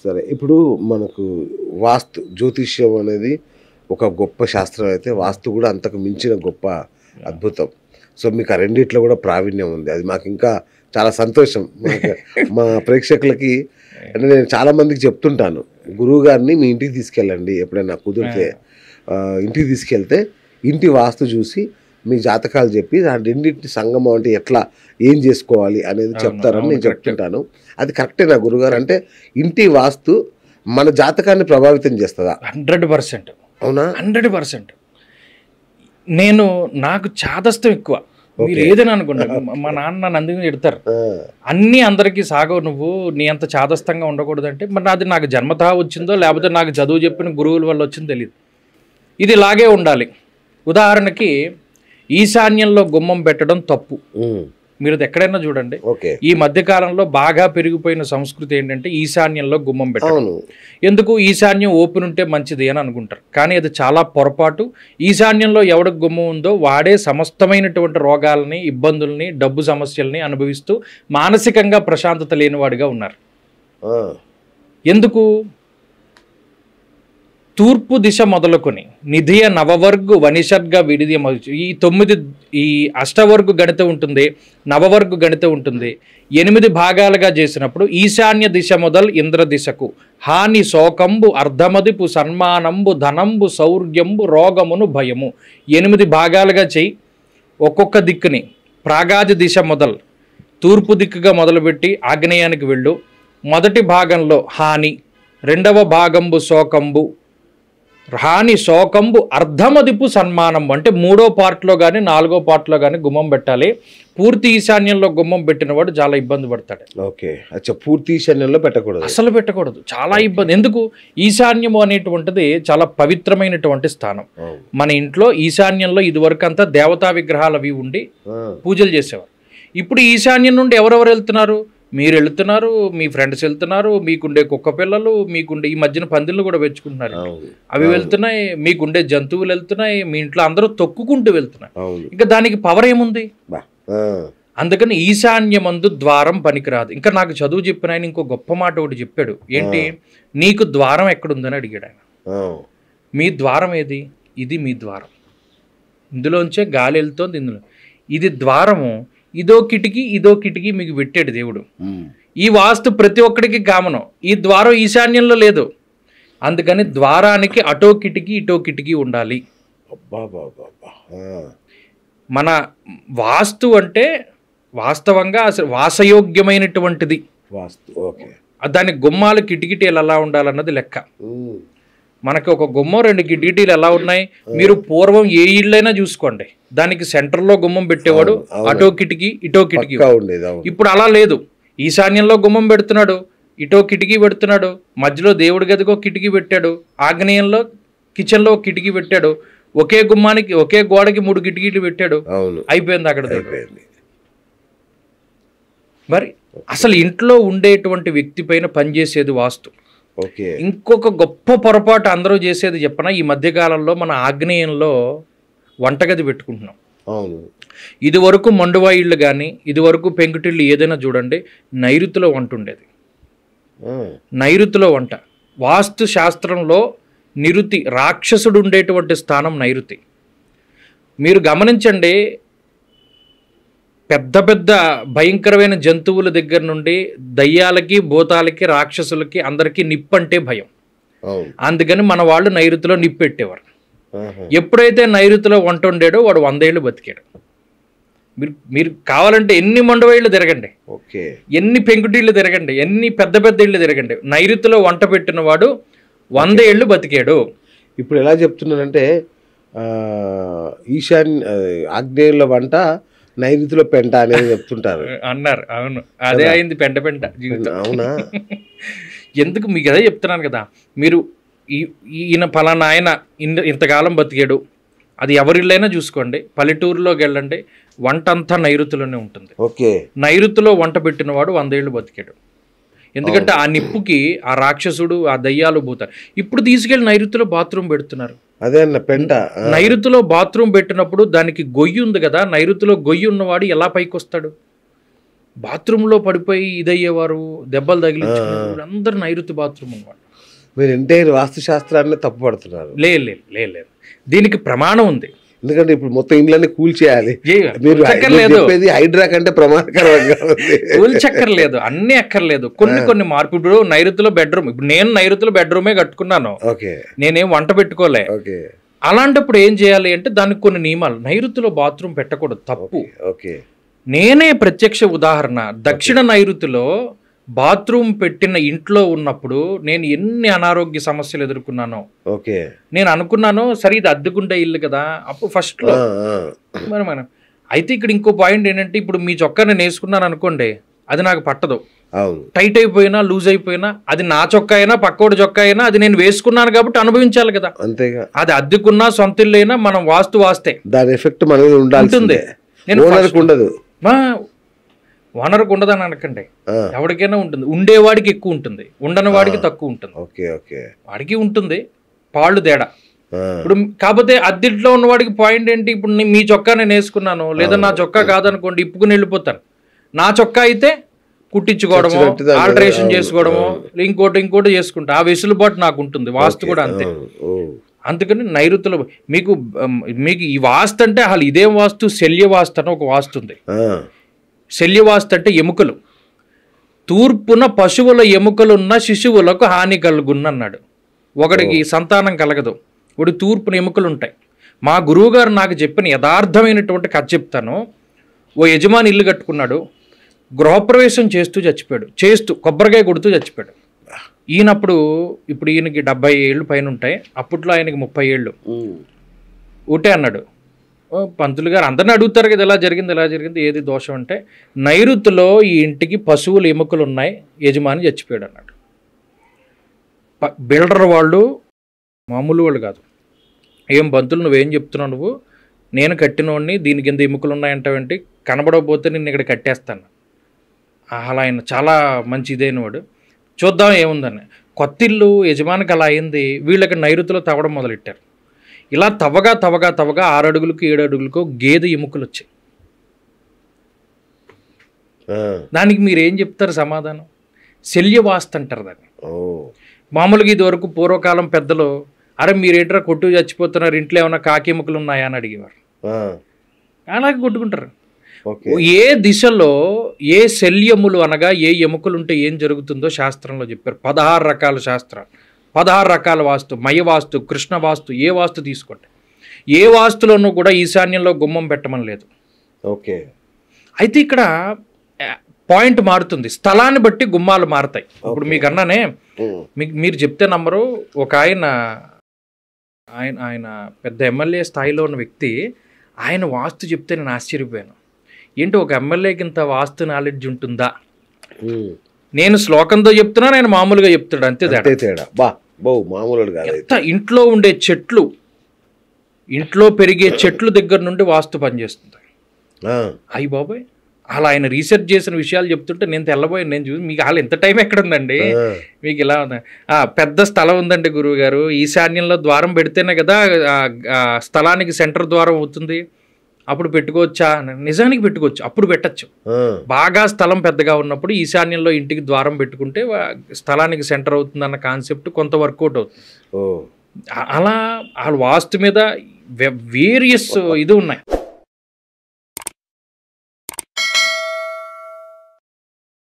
సరే ఇప్పుడు మనకు వాస్తు జ్యోతిష్యం అనేది ఒక గొప్ప శాస్త్రం అయితే వాస్తు కూడా అంతకు మించిన గొప్ప అద్భుతం. సో మీకు ఆ రెండిట్లో కూడా ప్రావీణ్యం ఉంది. అది మాకు ఇంకా చాలా సంతోషం. మా ప్రేక్షకులకి అంటే నేను చాలా మందికి చెప్తుంటాను, గురువు గారిని మీ ఇంటికి తీసుకెళ్ళండి ఎప్పుడైనా కుదిరితే. ఇంటికి తీసుకెళ్తే ఇంటి వాస్తు చూసి మీ జాతకాలు చెప్పి దాని రెండింటి సంగమం అంటే ఎట్లా ఏం చేసుకోవాలి అనేది చెప్తారని నేను చెప్తుంటాను. అది కరెక్టేనా గురుగారు? అంటే ఇంటి వాస్తు మన జాతకాన్ని ప్రభావితం చేస్తుందా? 100%. అవునా? 100%. నాకు చాదస్తం ఎక్కువ. మీరు ఏదైనా అనుకోండి, మా నాన్న నన్ను అందుకని తిడతారు, అన్నీ అందరికీ సాగవు, నువ్వు నీ అంత చాదస్తంగా ఉండకూడదంటే. మరి అది నాకు జన్మతా వచ్చిందో లేకపోతే నాకు చదువు చెప్పిన గురువుల వల్ల వచ్చిందో తెలియదు. ఇది ఇలాగే ఉండాలి. ఉదాహరణకి ఈశాన్యంలో గుమ్మం పెట్టడం తప్పు. మీరు ఎక్కడైనా చూడండి, ఈ మధ్యకాలంలో బాగా పెరిగిపోయిన సంస్కృతి ఏంటంటే ఈశాన్యంలో గుమ్మం పెట్టడం. ఎందుకు? ఈశాన్యం ఓపెన్ ఉంటే మంచిది అని అనుకుంటారు, కానీ అది చాలా పొరపాటు. ఈశాన్యంలో ఎవడికి గుమ్మం ఉందో వాడే సమస్తమైనటువంటి రోగాలని, ఇబ్బందుల్ని, డబ్బు సమస్యల్ని అనుభవిస్తూ మానసికంగా ప్రశాంతత లేనివాడిగా ఉన్నారు. ఎందుకు? తూర్పు దిశ మొదలుకొని నిధియ నవవర్గు వనిషర్గ విడిది ఈ అష్టవర్గు గణితం ఉంటుంది, నవవర్గు గణితం ఉంటుంది. 8 భాగాలుగా చేసినప్పుడు ఈశాన్య దిశ మొదలు ఇంద్ర దిశకు హాని శోకంబు అర్ధమదిపు సన్మానంబు ధనంబు సౌర్యంబు రోగమును భయము. 8 భాగాలుగా చేయి. ఒక్కొక్క దిక్కుని ప్రాగాది దిశ మొదలు తూర్పు దిక్కుగా మొదలుపెట్టి ఆగ్నేయానికి వెళ్ళు. మొదటి భాగంలో హాని, రెండవ భాగంబు శోకంబు, హాని శోకంబు అర్ధమదిపు సన్మానం అంటే 3వ పార్ట్లో కానీ 4వ పార్ట్లో కానీ గుమ్మం పెట్టాలి. పూర్తి ఈశాన్యంలో గుమ్మం పెట్టినవాడు చాలా ఇబ్బంది పడతాడు. ఓకే, అచ్చా, పూర్తి ఈశాన్యంలో పెట్టకూడదు, అసలు పెట్టకూడదు, చాలా ఇబ్బంది. ఎందుకు? ఈశాన్యము అనేటువంటిది చాలా పవిత్రమైనటువంటి స్థానం. మన ఇంట్లో ఈశాన్యంలో ఇదివరకు అంతా దేవతా విగ్రహాలు అవి ఉండి పూజలు చేసేవారు. ఇప్పుడు ఈశాన్యం నుండి ఎవరెవరు వెళ్తున్నారు? మీరు వెళ్తున్నారు, మీ ఫ్రెండ్స్ వెళ్తున్నారు, మీకుండే కుక్క పిల్లలు, మీకుండే ఈ మధ్యన పందిళ్ళు కూడా పెంచుకుంటున్నారు, అవి వెళ్తున్నాయి, మీకుండే జంతువులు వెళ్తున్నాయి, మీ ఇంట్లో అందరూ తొక్కుకుంటూ వెళ్తున్నారు. ఇంకా దానికి పవర్ ఏముంది? అందుకని ఈశాన్యమందు ద్వారం పనికిరాదు. ఇంకా నాకు చదువు చెప్పిన ఆయన ఇంకో గొప్ప మాట ఒకటి చెప్పాడు. ఏంటి? నీకు ద్వారం ఎక్కడుందని అడిగాడు ఆయన. మీ ద్వారం ఏది? ఇది మీ ద్వారం, ఇందులోంచే గాలి వెళ్తోంది, ఇందులో ఇది ద్వారము. ఇదో కిటికీ మీకు పెట్టాడు దేవుడు. ఈ వాస్తు ప్రతి ఒక్కడికి కామనం. ఈ ద్వారం ఈశాన్యంలో లేదు, అందుకని ద్వారానికి అటో కిటికీ ఇటో కిటికీ ఉండాలి. మన వాస్తు అంటే వాస్తవంగా అసలు వాసయోగ్యమైనటువంటిది వాస్తు. దాని గుమ్మాలు కిటికీలు ఎలా ఉండాలన్నది లెక్క. మనకి ఒక గుమ్మం 2 కిటికీలు ఎలా ఉన్నాయి? మీరు పూర్వం ఏ ఇళ్ళైనా చూసుకోండి, దానికి సెంటర్లో గుమ్మం పెట్టేవాడు, అటో కిటికీ ఇటో కిటికీ. ఇప్పుడు అలా లేదు. ఈశాన్యంలో గుమ్మం పెడుతున్నాడు, ఇటో కిటికీ పెడుతున్నాడు, మధ్యలో దేవుడి గదికి ఒక కిటికీ పెట్టాడు, ఆగ్నేయంలో కిచెన్లో ఒక కిటికీ పెట్టాడు, ఒకే గుమ్మానికి ఒకే గోడకి 3 కిటికీలు పెట్టాడు. అయిపోయింది అక్కడ. మరి అసలు ఇంట్లో ఉండేటువంటి వ్యక్తి పైన పనిచేసేది వాస్తు. ఇంకొక గొప్ప పొరపాటు అందరూ చేసేది చెప్పనా? ఈ మధ్యకాలంలో మన ఆగ్నేయంలో వంటగది పెట్టుకుంటున్నాం. ఇది వరకు మండువా ఇళ్ళు కానీ ఇది వరకు పెంకుటిళ్ళు ఏదైనా చూడండి, నైరుతిలో వంట ఉండేది. నైరుతిలో వంట వాస్తు శాస్త్రంలో నిరుతి, రాక్షసుడు ఉండేటువంటి స్థానం నైరుతి. మీరు గమనించండి, పెద్ద పెద్ద భయంకరమైన జంతువుల దగ్గర నుండి దయ్యాలకి, భూతాలకి, రాక్షసులకి అందరికీ నిప్పు అంటే భయం. అందుకని మన వాళ్ళు నైరుతిలో నిప్పు పెట్టేవారు. ఎప్పుడైతే నైరుతిలో వంట వండాడో వాడు 100 ఏళ్ళు బతికాడు. మీరు కావాలంటే ఎన్ని మండవైళ్ళు తిరగండి, ఎన్ని పెంకుటిళ్ళు తిరగండి, ఎన్ని పెద్ద పెద్ద ఇళ్ళు తిరగండి, నైరుతిలో వంట పెట్టిన వాడు 100 ఏళ్ళు బతికాడు. ఇప్పుడు ఎలా చెప్తున్నానంటే ఆగ్నేయంలో వంట, నైరుతిలో పెంట అనేది చెప్తుంటారు అన్నారు. అవును, అదే అయింది పెంట జీవితం. అవునా? ఎందుకు మీకు అదే చెప్తున్నాను కదా. మీరు ఈయన ఫలానా ఆయన ఇంతకాలం బతికాడు, అది ఎవరిళ్ళైనా చూసుకోండి, పల్లెటూరులోకి వెళ్ళండి, వంట అంతా నైరుతిలోనే ఉంటుంది. నైరుతిలో వంట పెట్టినవాడు 100 ఏళ్ళు బతికాడు. ఎందుకంటే ఆ నిప్పుకి ఆ రాక్షసుడు, ఆ దయ్యాలు పోతారు. ఇప్పుడు తీసుకెళ్ళి నైరుతిలో బాత్రూమ్ పెడుతున్నారు. అదే అన్న పెంట. నైరుతిలో బాత్రూమ్ పెట్టినప్పుడు దానికి గొయ్యి ఉంది కదా, నైరుతిలో గొయ్యి ఉన్నవాడు ఎలా పైకి వస్తాడు? బాత్రూంలో పడిపోయి ఇదయ్యేవారు, దెబ్బలు తగిలించుకునేవారు అందరు నైరుతి బాత్రూమ్ అనమాట. మీరు ఎంటైర్ వాస్తుశాస్త్రాన్ని తప్పుపడుతున్నారు. లేదు లేదు లేదు లేదు, దీనికి ప్రమాణం ఉంది. ఎందుకంటే ఇప్పుడు మొత్తం ఇండ్లన్నీ కూల్చేయాలి. మీరు కూల్చక్కర్లేదు, చెప్పేది హైడ్రా కంటే ప్రమాదకరంగా ఉంది. కూల్చక్కర్లేదు, అన్ని అక్కర్లేదు, కొన్ని మార్పు. ఇప్పుడు నైరుతిలో బెడ్రూమ్, ఇప్పుడు నేను నైరుతిలో బెడ్రూమే కట్టుకున్నాను, ఓకే, నేనేం వంట పెట్టుకోలే. ఓకే, అలాంటప్పుడు ఏం చేయాలి అంటే దానికి కొన్ని నియమాలు. నైరుతిలో బాత్రూమ్ పెట్టకూడదు, తప్పు. ఓకే, నేనే ప్రత్యక్ష ఉదాహరణ. దక్షిణ నైరుతిలో బాత్రూమ్ పెట్టిన ఇంట్లో ఉన్నప్పుడు నేను ఎన్ని అనారోగ్య సమస్యలు ఎదుర్కొన్నానో. ఓకే, నేను అనుకున్నాను సరే ఇది అద్దెకుండే ఇల్లు కదా అప్పుడు ఫస్ట్లో మనం. అయితే ఇక్కడ ఇంకో పాయింట్ ఏంటంటే, ఇప్పుడు మీ చొక్కా నేను వేసుకున్నాను అనుకోండి, అది నాకు పట్టదు. టైట్ అయిపోయినా లూజ్ అయిపోయినా అది నా చొక్కా అయినా పక్కోడి చొక్కా అయినా అది నేను వేసుకున్నాను కాబట్టి అనుభవించాలి కదా. అంతేగా, అది అద్దెకున్నా సొంత ఇల్లు అయినా మనం వాస్తే దాని ఎఫెక్ట్ మన మీద ఉంటుంది. ఉండదు, ఓనర్కి ఉండదని అనకండి, ఎవరికైనా ఉంటుంది. ఉండేవాడికి ఎక్కువ ఉంటుంది, ఉండని వాడికి తక్కువ ఉంటుంది. ఓకే, ఓకే, వాడికి ఉంటుంది పాళ్ళు తేడా. ఇప్పుడు కాకపోతే అద్దెంట్లో ఉన్నవాడికి పాయింట్ ఏంటి, ఇప్పుడు మీ చొక్కా నేను వేసుకున్నాను, లేదా నా చొక్కా కాదనుకోండి ఇప్పుకుని వెళ్ళిపోతాను. నా చొక్కా అయితే కుట్టించుకోవడమో ఆల్టరేషన్ చేసుకోవడమో ఇంకోటి చేసుకుంటా. ఆ వెసులుబాటు నాకు ఉంటుంది. వాస్తు కూడా అంతే. అందుకని నైరుతిలో మీకు ఈ వాస్తు అంటే అసలు ఇదేం వాస్తు, శల్య వాస్తు అని ఒక వాస్తు ఉంది. శల్యవాస్తు అంటే ఎముకలు. తూర్పున పశువుల ఎముకలున్న శిశువులకు హాని కలుగున్నన్నాడు. ఒకడికి సంతానం కలగదు, ఒకటి తూర్పున ఎముకలు ఉంటాయి. మా గురువుగారు నాకు చెప్పిన యథార్థమైనటువంటి కథ చెప్తాను. ఓ యజమాని ఇల్లు కట్టుకున్నాడు, గృహప్రవేశం చేస్తూ చచ్చిపోయాడు. కొబ్బరికాయ కొడుతూ చచ్చిపోయాడు. ఇప్పుడు ఈయనకి 70 ఏళ్ళు పైన ఉంటాయి, అప్పట్లో ఆయనకి 30 ఏళ్ళు. ఊటే అన్నాడు. పంతులు గారు అందరిని అడుగుతారు కదా, ఎలా జరిగింది ఏది దోషం అంటే, నైరుతిలో ఈ ఇంటికి పశువుల ఎముకలు ఉన్నాయి, యజమాని చచ్చిపోయాడు అన్నాడు. బిల్డర్ వాళ్ళు మామూలు వాళ్ళు కాదు. ఏం పంతులు నువ్వేం చెప్తున్నావు, నువ్వు నేను కట్టినోడిని దీని కింద ఎముకలు ఉన్నాయంటావేంటి, కనబడకపోతే నేను ఇక్కడ కట్టేస్తాను. అలా ఆయన చాలా మంచి ఇదైన వాడు. చూద్దాం ఏముందని. కొత్త ఇల్లు యజమానికి అలా అయింది, వీళ్ళకి నైరుతిలో తవ్వడం మొదలెట్టారు. ఇలా తవ్వగా 6 అడుగులకు 7 అడుగులకు గేదె ఎముకలు వచ్చాయి. దానికి మీరు ఏం చెప్తారు సమాధానం? శల్యవాస్తు అంటారు దాన్ని. మామూలుగా ఇది వరకు పూర్వకాలం పెద్దలు, అరే మీరేంట్రా కొట్టు చచ్చిపోతున్నారు, ఇంట్లో ఏమైనా కాకి ఎముకలు ఉన్నాయా అని అడిగేవారు. అలాగే కొట్టుకుంటారు. ఏ దిశలో ఏ శల్యములు అనగా ఏ ఎముకలు ఉంటే ఏం జరుగుతుందో శాస్త్రంలో చెప్పారు. 16 రకాల శాస్త్రాలు, 16 రకాల వాస్తు, మయ వాస్తు, కృష్ణ వాస్తు, ఏ వాస్తు తీసుకోండి. ఏ వాస్తులోనూ కూడా ఈశాన్యంలో గుమ్మం పెట్టమని లేదు. ఓకే. అయితే ఇక్కడ పాయింట్ మారుతుంది, స్థలాన్ని బట్టి గుమ్మాలు మారుతాయి. ఇప్పుడు మీకు అన్నానే, మీరు చెప్తే నమ్మరు, ఒక ఆయన పెద్ద ఎమ్మెల్యే స్థాయిలో ఉన్న వ్యక్తి, ఆయన వాస్తు చెప్తే నేను ఆశ్చర్యపోయాను. ఏంటి ఒక ఎమ్మెల్యేకి ఇంత వాస్తు నాలెడ్జ్ ఉంటుందా? నేను శ్లోకంతో చెప్తున్నాను, ఆయన మామూలుగా చెప్తాడు, అంతే తేడా. ఇంట్లో ఉండే చెట్లు, ఇంట్లో పెరిగే చెట్లు దగ్గర నుండి వాస్తు పనిచేస్తుంది. అయ్యి బాబాయ్, అలా ఆయన రీసెర్చ్ చేసిన విషయాలు చెప్తుంటే నేను తెల్లబోయాను. నేను చూసి మీకు అలా ఎంత టైం ఎక్కడ ఉందండి, మీకు ఇలా ఉంది. పెద్ద స్థలం ఉందండి గురువు గారు, ఈశాన్యంలో ద్వారం పెడితేనే కదా స్థలానికి సెంటర్ ద్వారం అవుతుంది, అప్పుడు పెట్టుకోవచ్చా? నిజానికి పెట్టుకోవచ్చు, అప్పుడు పెట్టచ్చు. బాగా స్థలం పెద్దగా ఉన్నప్పుడు ఈశాన్యంలో ఇంటికి ద్వారం పెట్టుకుంటే స్థలానికి సెంటర్ అవుతుంది అన్న కాన్సెప్ట్ కొంత వర్కౌట్ అవుతుంది. అలా ఆ వాస్తు మీద వేరియస్ ఇది ఉన్నాయి.